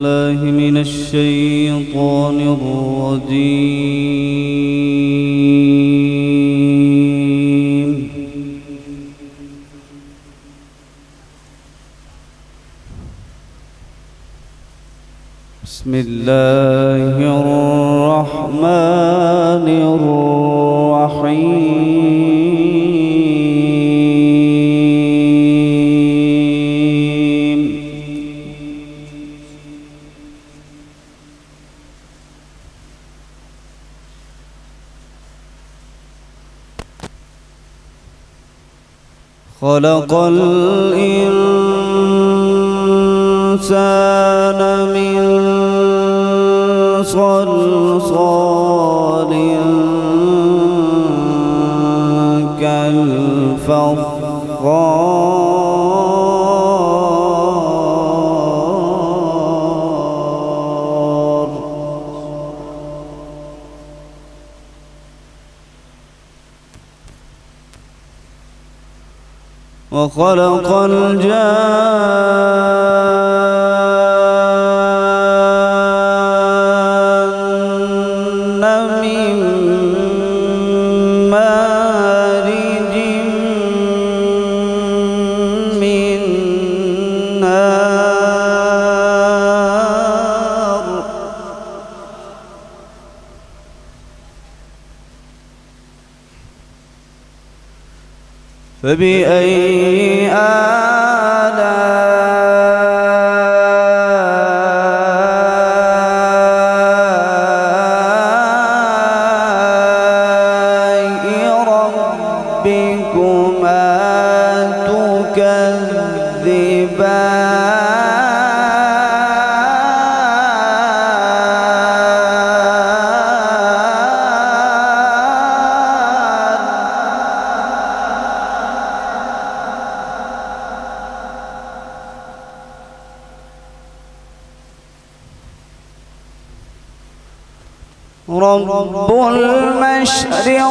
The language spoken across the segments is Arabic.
الله من الشيطان الرجيم. بسم الله الرحمن الرحيم. خلق الإنسان من صلصال كالفخار وخلق الجان من مارج من نار فبأي آلاء ربكما رب المشرقين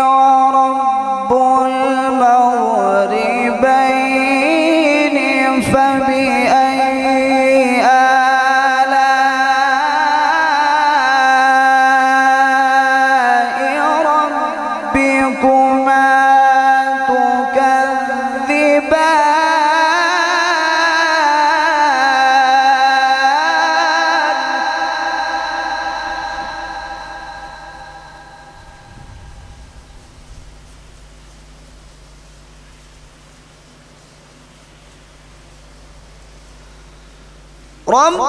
ورب المغربين فبأي آلاء ربكما تكذبان رب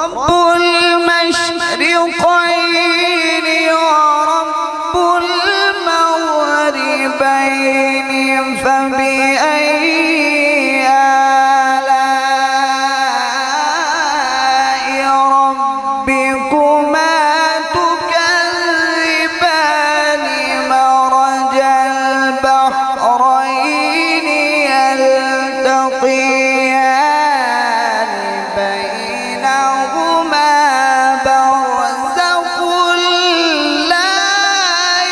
المشرقين ورب المغربين فبأي آلاء ربكما تكذبان مرج البحرين يلتقيان بينهما برزخ لا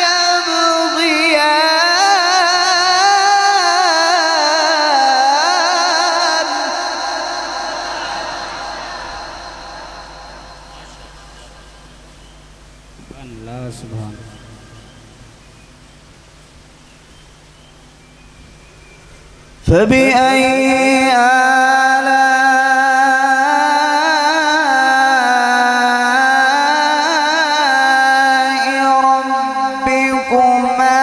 يبغيان الله سبحانه. فبأي آلاء ربكما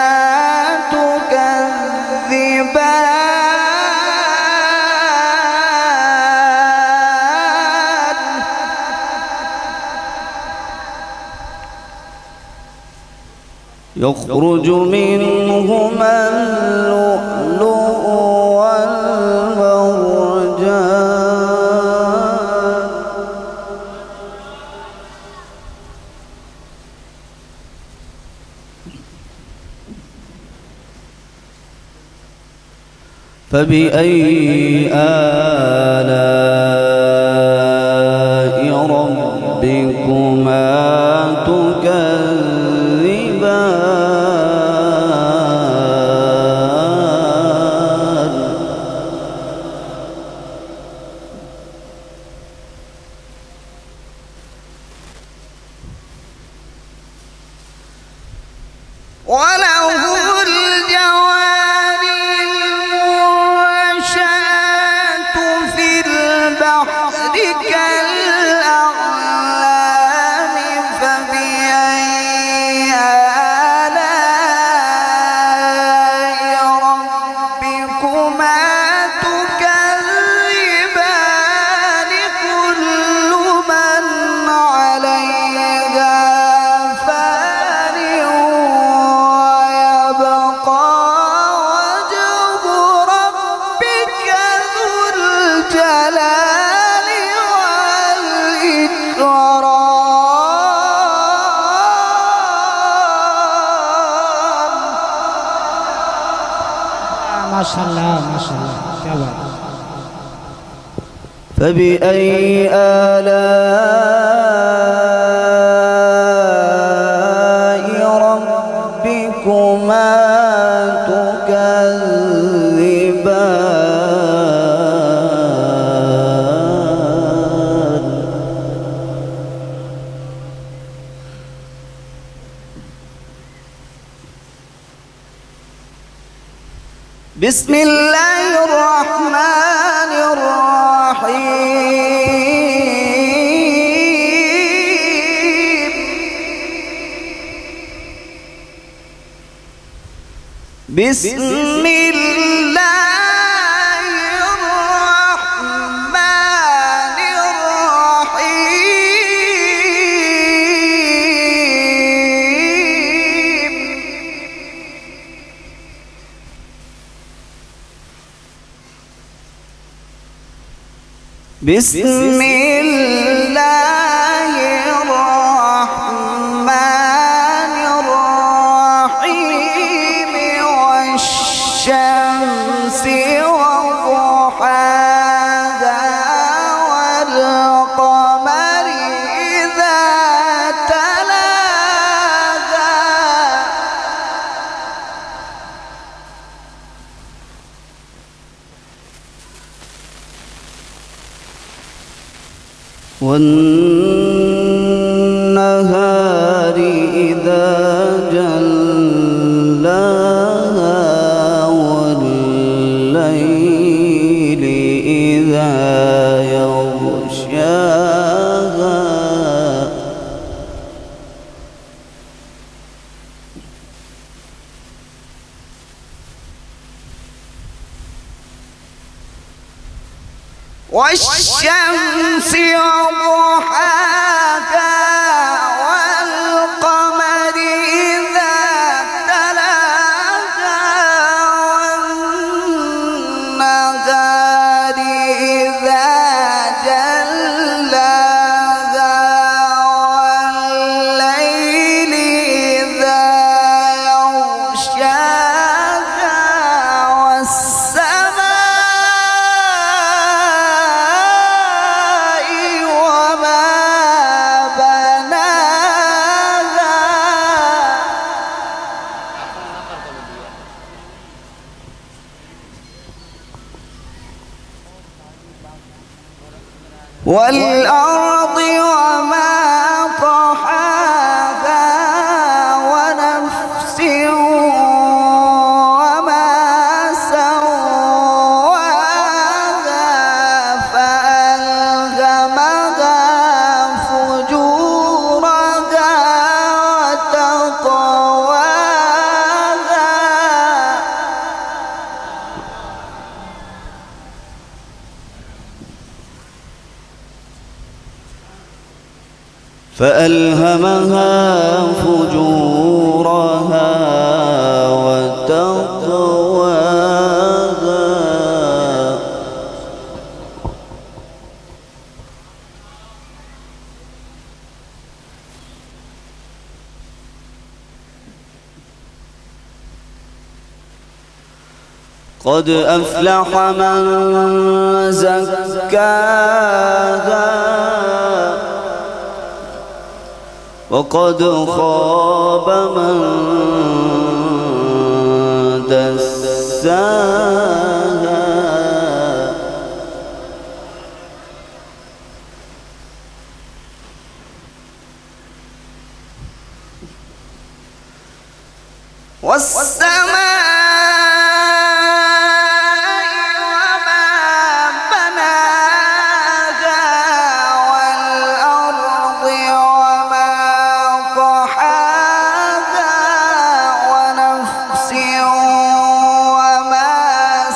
تكذبان يخرج منهما اللؤلؤ والمرجان فبأي آلاء ربكما تكذبان وله الجوار المنشآت في البحر كالأعلام فبأي آلاء ربكما تكذبان كل من عليها فان ويبقى وجه ربك ذو الجلال والإكرام. ما شاء الله ما شاء الله. كبر. فبأي آلاء ربكما تكذبان بسم الله الرحمن الرحيم بسم الله الرحمن الرحيم بسم الله الرحمن الرحيم والشمس وضحاها والقمر إذا تلاها والنهار إذا جلاها والليل إذا يغشاها والشمس وضحاها والقمر إذا تلاها والنهار إذا جلاها والليل إذا يغشاها والسماء وما بناها والأرض وما طحاها ونفس وما سواها فألهمها فجورها وتقواها فألهمها فجورها وتقواها قد أفلح من زكاها وقد خاب من دساها والسماء وما بناها والأرض وما طحاها ونفس وما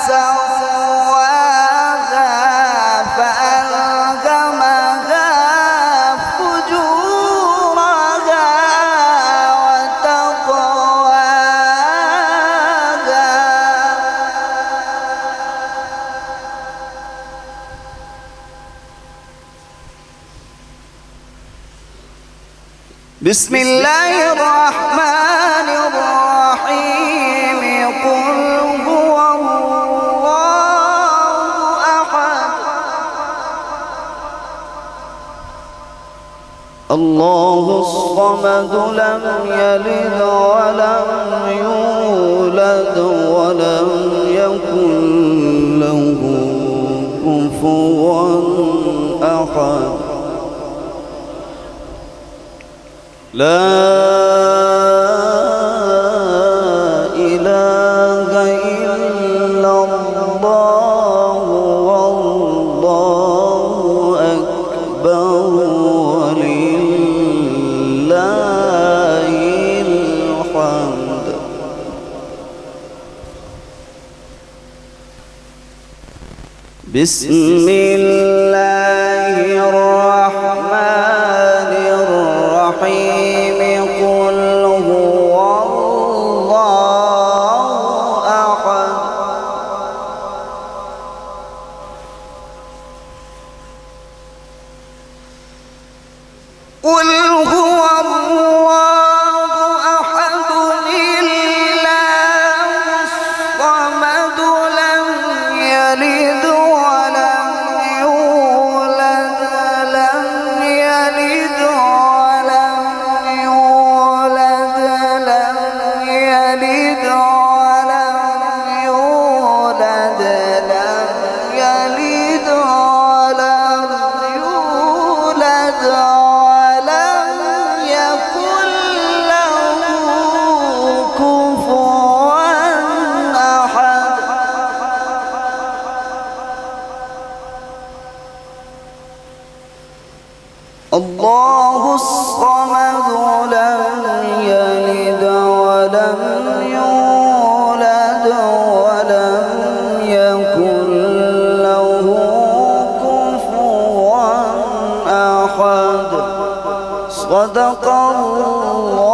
سواها فألهمها فجورها وتقواها. بسم الله الرحمن الرحيم. قل هو الله أحد الله الصمد لم يلد ولم يولد ولم يكن له كفوا أحد. لا إله إلا الله والله أكبر ولله الحمد. بسم الله الرحمن الرحيم. قل هو الله أحد قل هو الله أحد الله الصمد لم يلد ولم يولد لم يلد ولم يولد لم يلد ولم يولد لم يلد ولم يولد ولم يكن له كفوا أحد. الله الصمد لم يلد ولم يولد ولم يكن له كفوا أحد. صدق الله